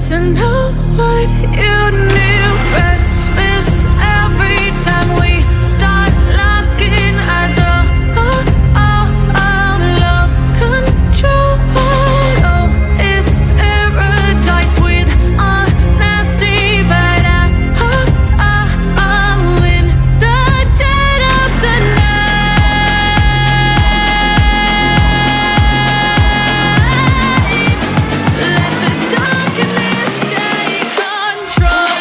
to know what you knew. Restless every time we start locking eyes. Lost control. Oh, it's paradise with honesty, but I'm in the dead of the night. Let the darkness take control.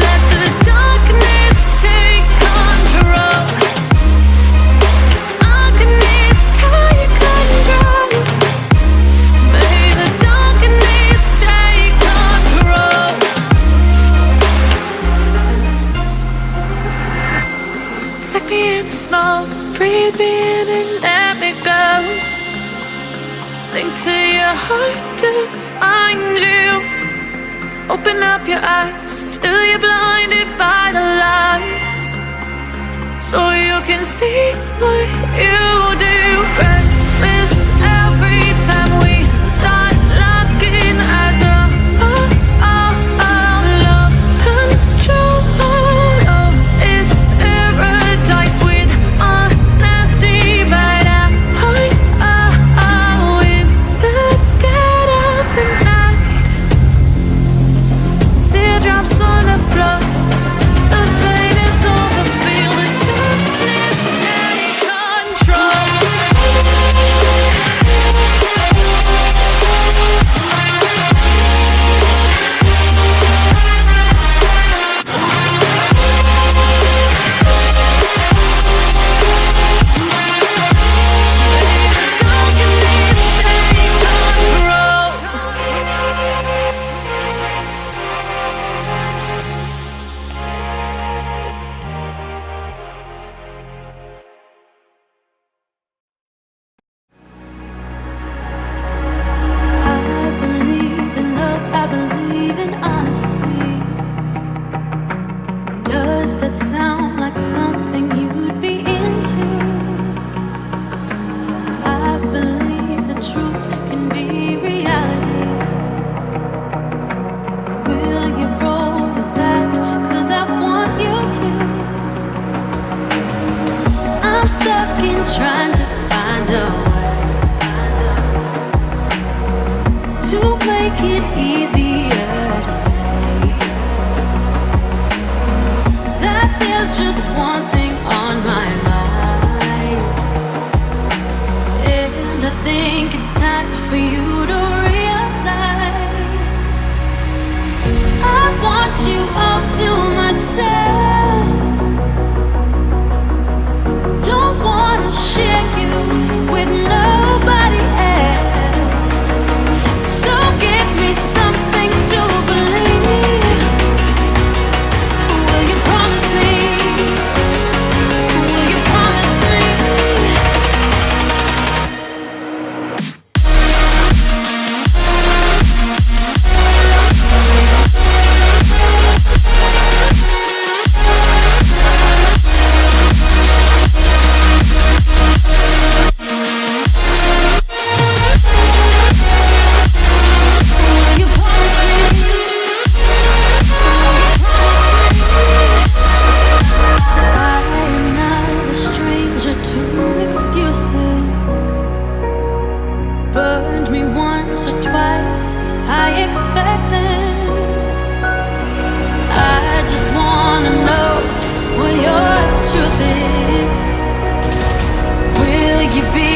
Let the darkness take control. Darkness take control. May the darkness take control. Take me in the smoke, breathe me in and let me go. Sink to your heart to find you. Open up your eyes till you're blinded by the lies, so you can see what you do. Restless every time we start locking eyes. Lost control. Oh, it's paradise with honesty, but I'm in the dead of the night. Teardrops on the floor. The pain is over. Feel the darkness take control. I believe in love, I believe in honesty. Does that sound like something you'd be into? I believe the truth can be reality. Will you roll with that? 'Cause I want you to. I'm stuck in trying to find a way to make it easier to say that there's just one thing on my mind, and I think it's time for you to realize I want you all to myself. Don't wanna share you with nobody else. So give me something to believe. Will you promise me? Will you promise me? Will you promise me? I am not a stranger to excuses. Burned me once or twice, I expect them. I just wanna know what your truth is. Will you be